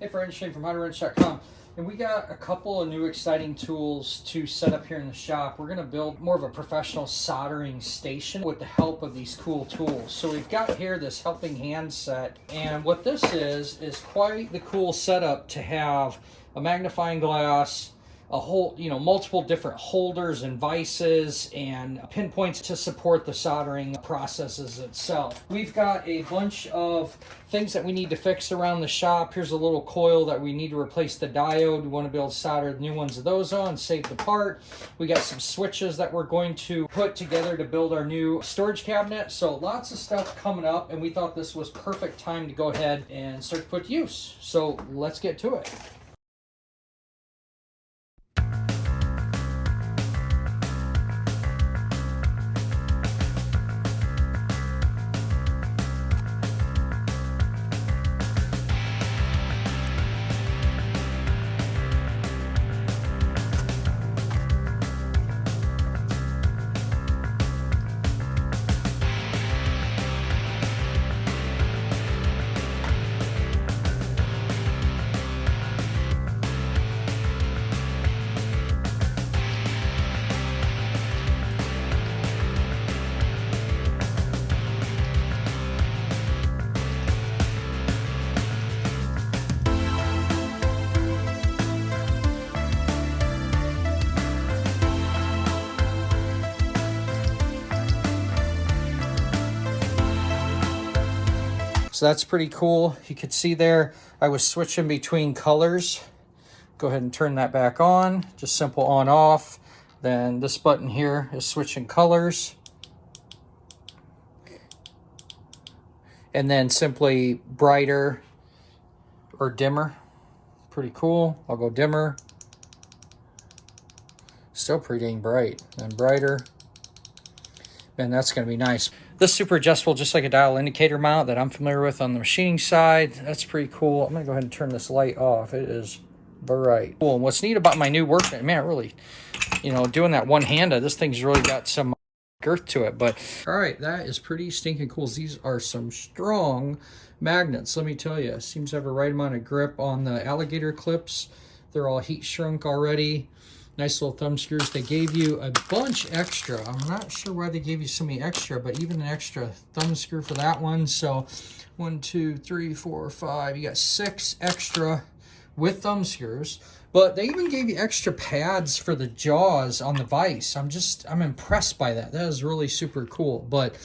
Hey friends, Shane from HowToWrench.com, and we got a couple of new exciting tools to set up here in the shop. We're going to build more of a professional soldering station with the help of these cool tools. So we've got here this helping hand set, and what this is quite the cool setup to have a magnifying glass, a whole, multiple different holders and vices and pinpoints to support the soldering processes itself. We've got a bunch of things that we need to fix around the shop. Here's a little coil that we need to replace the diode. We want to be able to solder new ones of those on, save the part. We got some switches that we're going to put together to build our new storage cabinet. So lots of stuff coming up, and we thought this was perfect time to go ahead and start to put to use. So let's get to it. So that's pretty cool. You could see there, I was switching between colors. Go ahead and turn that back on, just simple on off. Then this button here is switching colors. And then simply brighter or dimmer. Pretty cool. I'll go dimmer. Still pretty dang bright. And brighter. And that's going to be nice. This is super adjustable, just like a dial indicator mount that I'm familiar with on the machining side. That's pretty cool. I'm going to go ahead and turn this light off. It is bright. Cool. And what's neat about my new workbench, man, really, doing that one-handed, this thing's really got some girth to it. But all right, that is pretty stinking cool. These are some strong magnets, let me tell you. Seems to have a right amount of grip on the alligator clips. They're all heat shrunk already. Nice little thumb screws. They gave you a bunch extra. I'm not sure why they gave you so many extra, but even an extra thumb screw for that one. So 1, 2, 3, 4, 5. You got 6 extra with thumb screws. But they even gave you extra pads for the jaws on the vise. I'm impressed by that. That is really super cool. But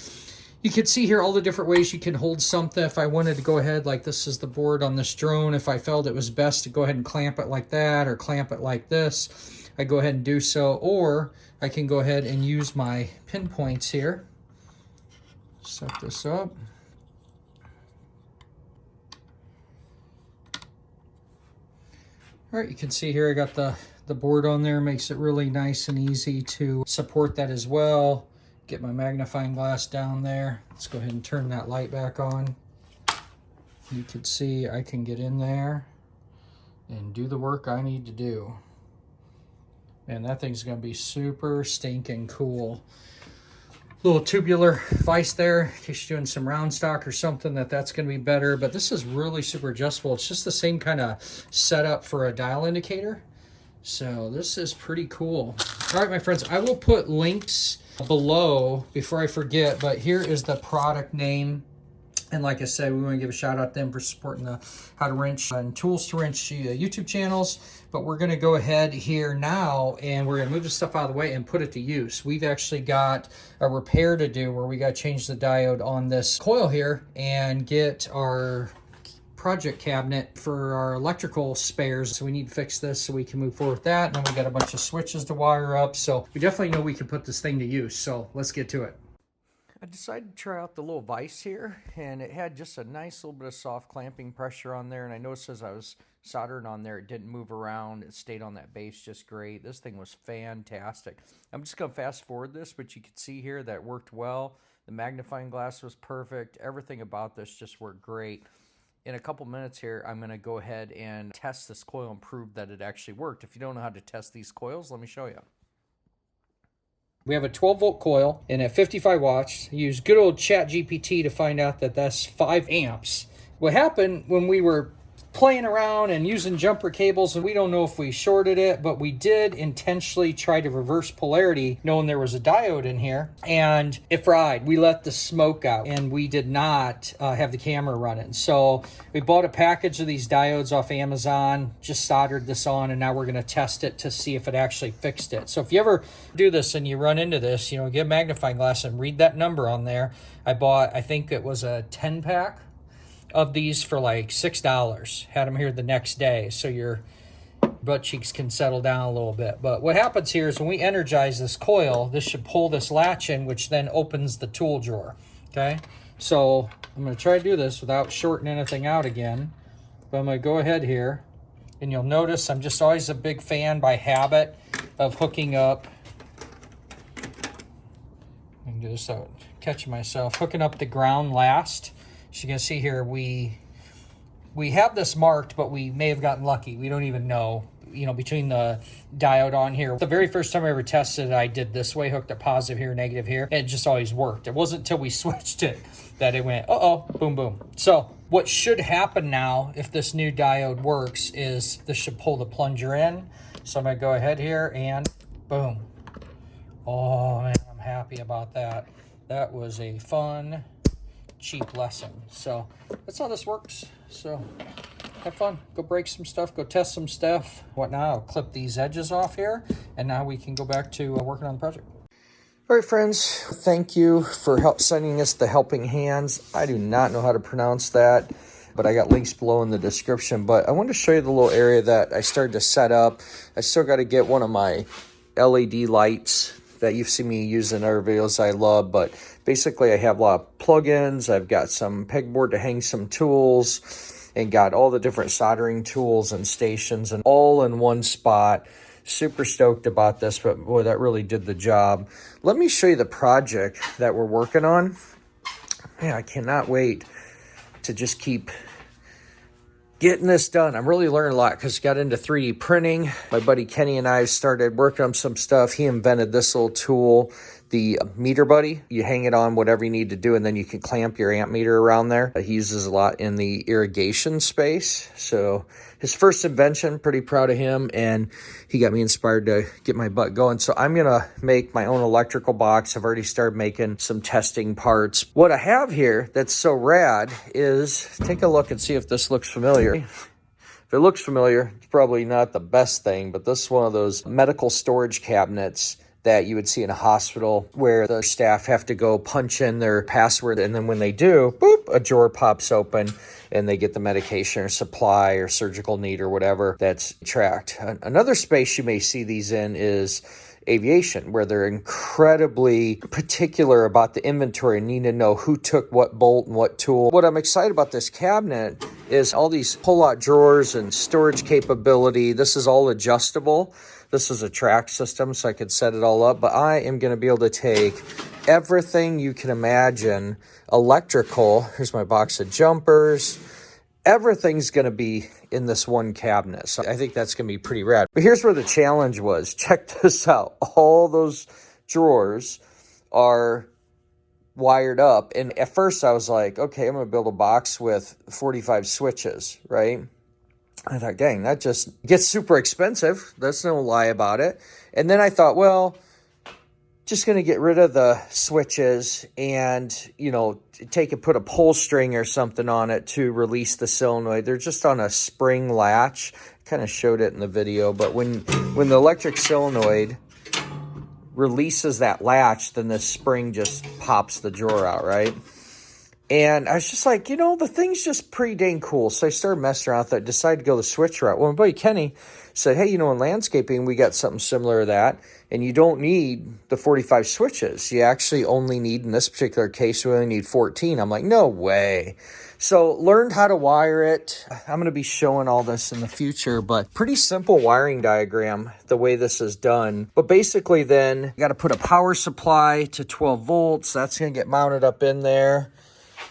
you can see here all the different ways you can hold something. If I wanted to go ahead, like this is the board on this drone. If I felt it was best to go ahead and clamp it like that or clamp it like this, I go ahead and do so, or I can go ahead and use my pinpoints here. Set this up. All right, you can see here I got the board on there. Makes it really nice and easy to support that as well. Get my magnifying glass down there. Let's go ahead and turn that light back on. You can see I can get in there and do the work I need to do. Man, that thing's going to be super stinking cool. Little tubular vise there, in case you're doing some round stock or something, that's going to be better. But this is really super adjustable. It's just the same kind of setup for a dial indicator. So this is pretty cool. All right, my friends, I will put links below before I forget, but here is the product name. And like I said, we want to give a shout out to them for supporting the How to Wrench and Tools to Wrench YouTube channels. But we're going to go ahead here now and we're going to move this stuff out of the way and put it to use. We've actually got a repair to do where we got to change the diode on this coil here and get our project cabinet for our electrical spares. So we need to fix this so we can move forward with that. And then we got a bunch of switches to wire up. So we definitely know we can put this thing to use. So let's get to it. I decided to try out the little vise here, and it had just a nice little bit of soft clamping pressure on there, and I noticed as I was soldering on there, it didn't move around. It stayed on that base just great. This thing was fantastic. I'm just going to fast forward this, but you can see here that it worked well. The magnifying glass was perfect. Everything about this just worked great. In a couple minutes here, I'm going to go ahead and test this coil and prove that it actually worked. If you don't know how to test these coils, let me show you. We have a 12-volt coil and at 55 watts. Use good old Chat GPT to find out that that's 5 amps. What happened when we were playing around and using jumper cables, and we don't know if we shorted it, but we did intentionally try to reverse polarity knowing there was a diode in here, and it fried. We let the smoke out, and we did not have the camera running. So we bought a package of these diodes off Amazon, just soldered this on, and now we're going to test it to see if it actually fixed it. So if you ever do this and you run into this, you know, get a magnifying glass and read that number on there. I bought, I think it was a 10 pack of these for like $6. Had them here the next day, so your butt cheeks can settle down a little bit. But what happens here is when we energize this coil, this should pull this latch in, which then opens the tool drawer. Okay, so I'm going to try to do this without shorting anything out again. But I'm going to go ahead here, and you'll notice I'm just always a big fan by habit of hooking up. I can do this without catching myself. Hooking up the ground last. As you can see here, we have this marked, but we may have gotten lucky. We don't even know, you know, between the diode on here. The very first time I ever tested it, I did this way, hooked up positive here, negative here, and it just always worked. It wasn't until we switched it that it went, uh-oh, boom, boom. So what should happen now, if this new diode works, is this should pull the plunger in. So I'm going to go ahead here and boom. Oh, man, I'm happy about that. That was a fun, cheap lesson. So that's how this works. So have fun, go break some stuff, go test some stuff. What now? I'll clip these edges off here, and now we can go back to working on the project. All right, friends, thank you for sending us the helping hands. I do not know how to pronounce that, but I got links below in the description. But I wanted to show you the little area that I started to set up. I still got to get one of my LED lights that you've seen me use in other videos I love, but basically I have a lot of plugins. I've got some pegboard to hang some tools, and got all the different soldering tools and stations, and all in one spot. Super stoked about this, but boy, that really did the job. Let me show you the project that we're working on. Man, I cannot wait to just keep getting this done. I'm really learning a lot because I got into 3D printing. My buddy Kenny and I started working on some stuff. He invented this little tool, the meter buddy. You hang it on whatever you need to do, and then you can clamp your amp meter around there. He uses a lot in the irrigation space. So his first invention, pretty proud of him, and he got me inspired to get my butt going. So I'm gonna make my own electrical box. I've already started making some testing parts. What I have here that's so rad is, take a look and see if this looks familiar. If it looks familiar, it's probably not the best thing, but this is one of those medical storage cabinets that you would see in a hospital where the staff have to go punch in their password, and then when they do, boop, a drawer pops open and they get the medication or supply or surgical need or whatever that's tracked. Another space you may see these in is aviation, where they're incredibly particular about the inventory and need to know who took what bolt and what tool. What I'm excited about this cabinet is all these pull-out drawers and storage capability. This is all adjustable. This is a track system, so I could set it all up, but I am going to be able to take everything you can imagine electrical. Here's my box of jumpers. Everything's going to be in this one cabinet, so I think that's going to be pretty rad. But here's where the challenge was. Check this out. All those drawers are wired up, and at first I was like, okay, I'm going to build a box with 45 switches, right? I thought, dang, that just gets super expensive. That's no lie about it. And then I thought, well, just going to get rid of the switches and, you know, put a pull string or something on it to release the solenoid. They're just on a spring latch. Kind of showed it in the video, but when the electric solenoid releases that latch, then the spring just pops the drawer out, right? And I was just like, you know, the thing's just pretty dang cool. So I started messing around with it, decided to go the switch route. Well, my buddy Kenny said, hey, you know, in landscaping, we got something similar to that. And you don't need the 45 switches. You actually only need, in this particular case, we only need 14. I'm like, no way. So learned how to wire it. I'm going to be showing all this in the future, but pretty simple wiring diagram, the way this is done. But basically then, you got to put a power supply to 12 volts. That's going to get mounted up in there.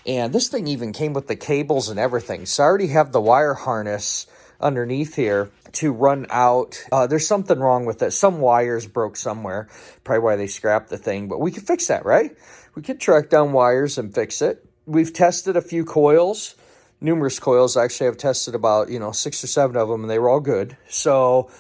And this thing even came with the cables and everything. So I already have the wire harness underneath here to run out. There's something wrong with it. Some wires broke somewhere. Probably why they scrapped the thing. But we could fix that, right? We could track down wires and fix it. We've tested a few coils. numerous coils. Actually, I've tested about, 6 or 7 of them, and they were all good. So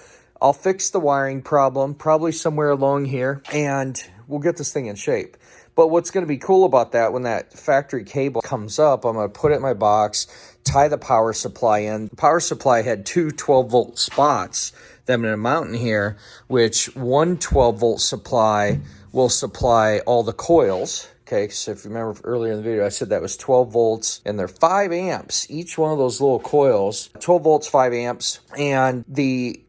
I'll fix the wiring problem, probably somewhere along here, and we'll get this thing in shape. But what's going to be cool about that, when that factory cable comes up, I'm going to put it in my box, tie the power supply in. The power supply had 2 12-volt spots that I'm going to mount in here, which one 12-volt supply will supply all the coils. Okay, so if you remember earlier in the video, I said that was 12 volts, and they're 5 amps. Each one of those little coils, 12 volts, 5 amps. And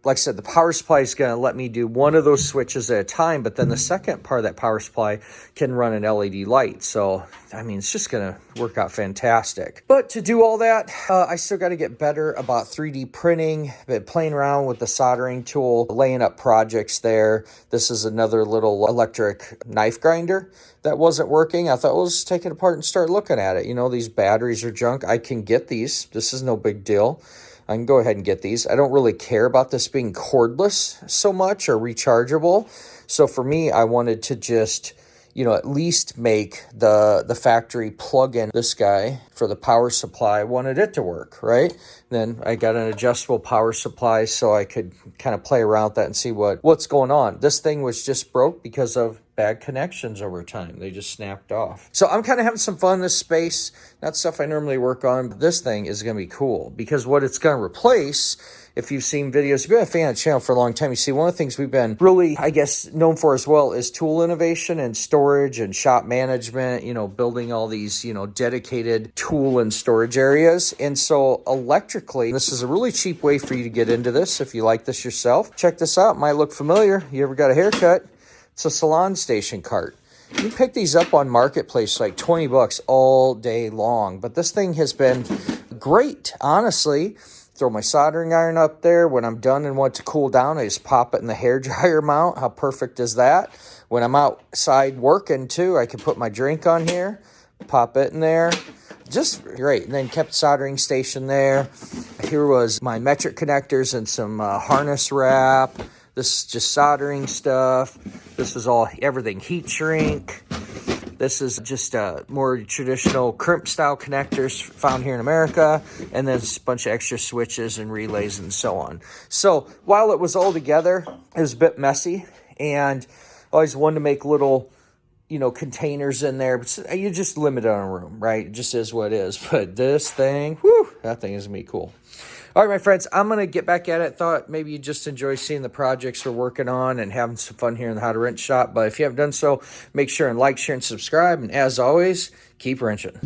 like I said, the power supply is going to let me do one of those switches at a time, but then the second part of that power supply can run an LED light. So, I mean, it's just going to work out fantastic. But to do all that, I still got to get better about 3D printing. I've been playing around with the soldering tool, laying up projects there. This is another little electric knife grinder that wasn't working. I thought, well, let's take it apart and start looking at it. These batteries are junk. I can get these. This is no big deal. I can go ahead and get these. I don't really care about this being cordless so much or rechargeable. So for me, I wanted to just, at least make the factory plug in this guy for the power supply. I wanted it to work, right? Then I got an adjustable power supply so I could kind of play around with that and see what's going on. This thing was just broke because of bad connections over time. They just snapped off. So I'm kind of having some fun in this space. Not stuff I normally work on, but this thing is going to be cool because what it's going to replace, if you've seen videos, if you've been a fan of the channel for a long time, you see one of the things we've been really, I guess, known for as well is tool innovation and storage and shop management, building all these, dedicated tool and storage areas. And so electrically, this is a really cheap way for you to get into this if you like this yourself. Check this out. Might look familiar. You ever got a haircut? It's a salon station cart. You pick these up on Marketplace like 20 bucks all day long. But this thing has been great, honestly. Throw my soldering iron up there. When I'm done and want to cool down, I just pop it in the hairdryer mount. How perfect is that? When I'm outside working too, I can put my drink on here, pop it in there. Just great. And then kept soldering station there. Here was my metric connectors and some harness wrap. This is just soldering stuff. This is everything heat shrink. This is just more traditional crimp style connectors found here in America. And then a bunch of extra switches and relays and so on. So while it was all together, it was a bit messy. And I always wanted to make little, containers in there. But you're just limited on room, right? It just is what it is. But this thing, that thing is going to be cool. All right, my friends, I'm going to get back at it. Thought maybe you just enjoy seeing the projects we're working on and having some fun here in the How to Wrench shop. But if you haven't done so, make sure and like, share, and subscribe. And as always, keep wrenching.